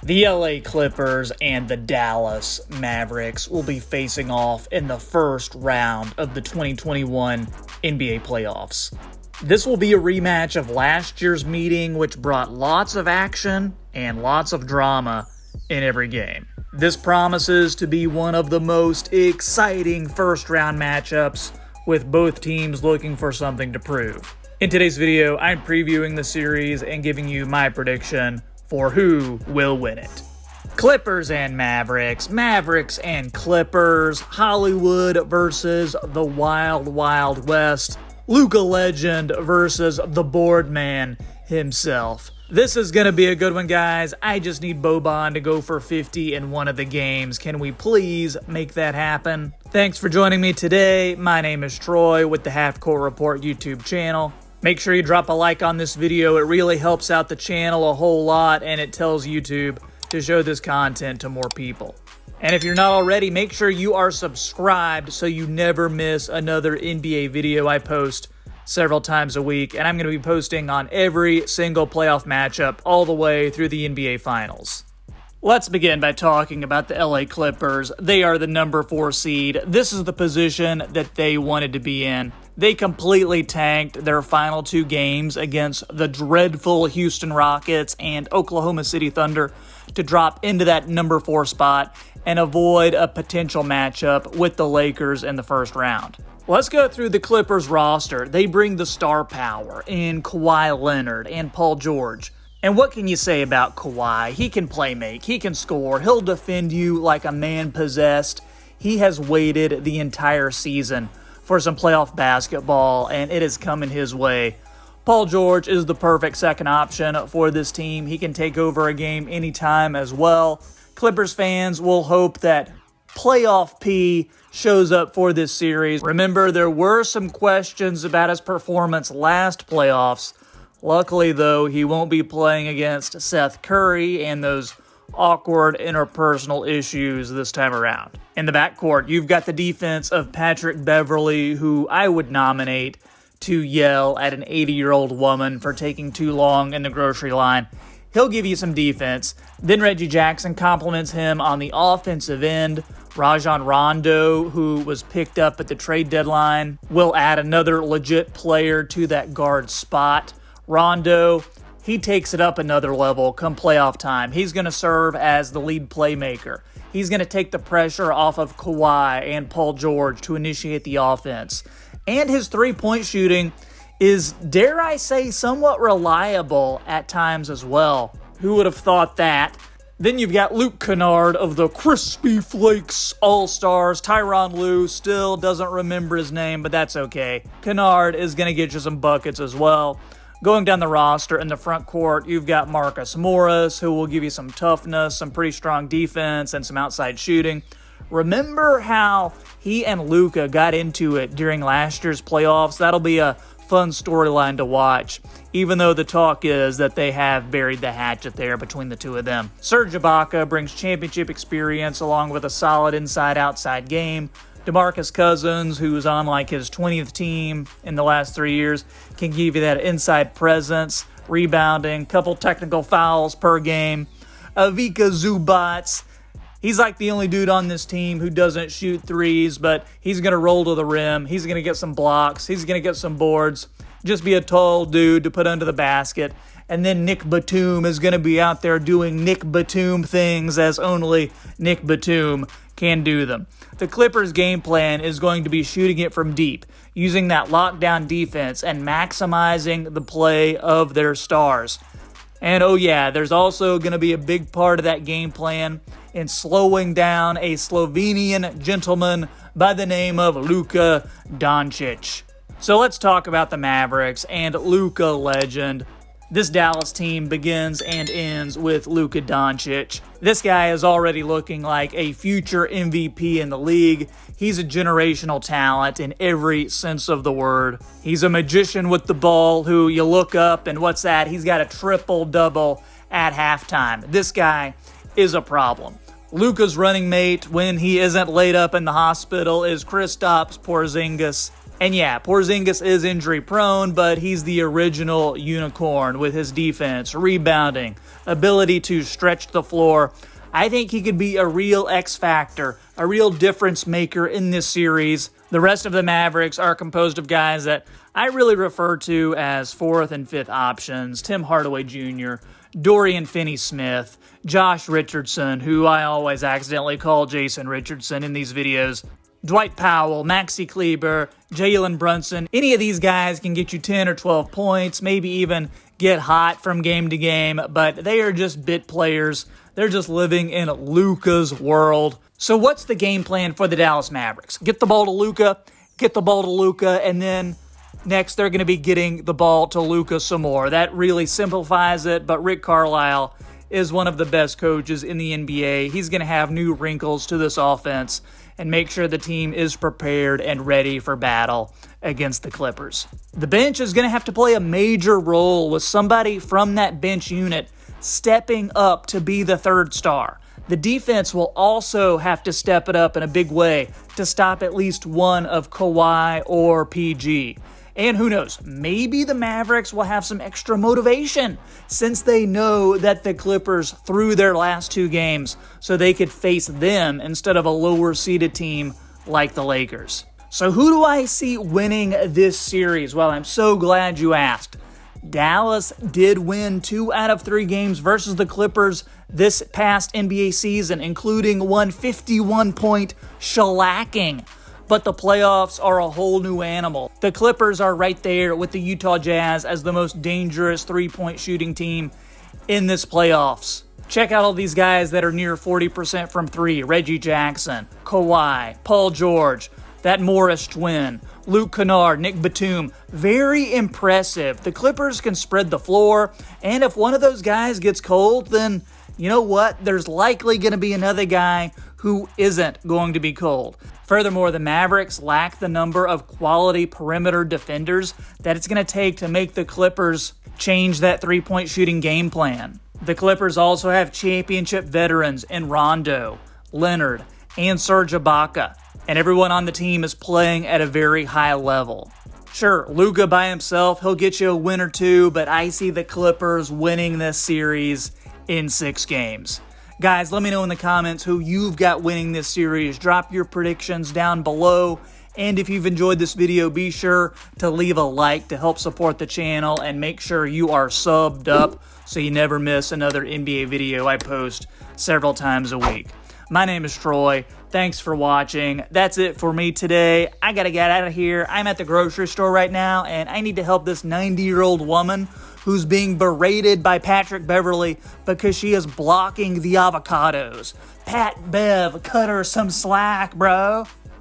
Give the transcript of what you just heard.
The LA Clippers and the Dallas Mavericks will be facing off in the first round of the 2021 NBA playoffs. This will be a rematch of last year's meeting, which brought lots of action and lots of drama in every game. This promises to be one of the most exciting first-round matchups, with both teams looking for something to prove. In today's video, I'm previewing the series and giving you my prediction for who will win it. Clippers and Mavericks, Mavericks and Clippers, Hollywood versus the Wild Wild West, Luka Legend versus the board man himself. This is going to be a good one, guys. I just need Boban to go for 50 in one of the games. Can we please make that happen? Thanks for joining me today. My name is Troy with the Half Court Report YouTube channel. Make sure you drop a like on this video. It really helps out the channel a whole lot, and it tells YouTube to show this content to more people. And if you're not already, make sure you are subscribed so you never miss another NBA video I post several times a week. And I'm going to be posting on every single playoff matchup all the way through the NBA Finals. Let's begin by talking about the LA Clippers. They are the number 4 seed. This is the position that they wanted to be in. They completely tanked their final 2 games against the dreadful Houston Rockets and Oklahoma City Thunder to drop into that number 4 spot and avoid a potential matchup with the Lakers in the first round. Let's go through the Clippers roster. They bring the star power in Kawhi Leonard and Paul George. And what can you say about Kawhi? He can play make, he can score, he'll defend you like a man possessed. He has waited the entire season for some playoff basketball, and it is coming his way. Paul George is the perfect second option for this team. He can take over a game anytime as well. Clippers fans will hope that Playoff P shows up for this series. Remember, there were some questions about his performance last playoffs. Luckily, though, he won't be playing against Seth Curry and those awkward interpersonal issues this time around. In the backcourt, you've got the defense of Patrick Beverley, who I would nominate to yell at an 80-year-old woman for taking too long in the grocery line. He'll give you some defense. Then Reggie Jackson compliments him on the offensive end. Rajon Rondo, who was picked up at the trade deadline, will add another legit player to that guard spot. Rondo, he takes it up another level come playoff time. He's going to serve as the lead playmaker. He's going to take the pressure off of Kawhi and Paul George to initiate the offense. And his three-point shooting is, dare I say, somewhat reliable at times as well. Who would have thought that? Then you've got Luke Kennard of the Crispy Flakes All-Stars. Tyronn Lue still doesn't remember his name, but that's okay. Kennard is going to get you some buckets as well. Going down the roster in the front court, you've got Marcus Morris, who will give you some toughness, some pretty strong defense, and some outside shooting. Remember how he and Luka got into it during last year's playoffs? That'll be a fun storyline to watch, even though the talk is that they have buried the hatchet there between the two of them. Serge Ibaka brings championship experience along with a solid inside-outside game. DeMarcus Cousins, who's on like his 20th team in the last 3 years, can give you that inside presence, rebounding, couple technical fouls per game. Ivica Zubac, he's like the only dude on this team who doesn't shoot threes, but he's going to roll to the rim. He's going to get some blocks. He's going to get some boards. Just be a tall dude to put under the basket. And then Nick Batum is going to be out there doing Nick Batum things as only Nick Batum can do them. The Clippers' game plan is going to be shooting it from deep, using that lockdown defense and maximizing the play of their stars. And oh yeah, there's also going to be a big part of that game plan in slowing down a Slovenian gentleman by the name of Luka Doncic. So let's talk about the Mavericks and Luka Legend. This Dallas team begins and ends with Luka Doncic. This guy is already looking like a future MVP in the league. He's a generational talent in every sense of the word. He's a magician with the ball who you look up and what's that? He's got a triple-double at halftime. This guy is a problem. Luka's running mate when he isn't laid up in the hospital is Kristaps Porzingis. And yeah, Porzingis is injury prone, but he's the original unicorn with his defense, rebounding, ability to stretch the floor. I think he could be a real X factor, a real difference maker in this series. The rest of the Mavericks are composed of guys that I really refer to as 4th and 5th options. Tim Hardaway Jr., Dorian Finney-Smith, Josh Richardson, who I always accidentally call Jason Richardson in these videos, Dwight Powell, Maxi Kleber, Jalen Brunson. Any of these guys can get you 10 or 12 points, maybe even get hot from game to game, but they are just bit players. They're just living in Luka's world. So what's the game plan for the Dallas Mavericks? Get the ball to Luka, and then next they're going to be getting the ball to Luka some more. That really simplifies it, but Rick Carlisle is one of the best coaches in the NBA. He's going to have new wrinkles to this offense and make sure the team is prepared and ready for battle against the Clippers. The bench is going to have to play a major role with somebody from that bench unit stepping up to be the third star. The defense will also have to step it up in a big way to stop at least one of Kawhi or PG. And who knows, maybe the Mavericks will have some extra motivation since they know that the Clippers threw their last 2 games so they could face them instead of a lower-seeded team like the Lakers. So who do I see winning this series? Well, I'm so glad you asked. Dallas did win 2 out of 3 games versus the Clippers this past NBA season, including one 51-point shellacking. But the playoffs are a whole new animal. The Clippers are right there with the Utah Jazz as the most dangerous three-point shooting team in this playoffs. Check out all these guys that are near 40% from 3. Reggie Jackson, Kawhi, Paul George, that Morris twin, Luke Kennard, Nick Batum. Very impressive. The Clippers can spread the floor, and if one of those guys gets cold, then you know what? There's likely going to be another guy who isn't going to be cold. Furthermore, the Mavericks lack the number of quality perimeter defenders that it's going to take to make the Clippers change that three-point shooting game plan. The Clippers also have championship veterans in Rondo, Leonard, and Serge Ibaka, and everyone on the team is playing at a very high level. Sure, Luka by himself, he'll get you a win or 2, but I see the Clippers winning this series in 6 games. Guys, let me know in the comments who you've got winning this series. Drop your predictions down below. And if you've enjoyed this video, be sure to leave a like to help support the channel and make sure you are subbed up so you never miss another NBA video I post several times a week. My name is Troy. Thanks for watching. That's it for me today. I gotta get out of here. I'm at the grocery store right now, and I need to help this 90-year-old woman who's being berated by Patrick Beverley because she is blocking the avocados. Pat Bev, cut her some slack, bro.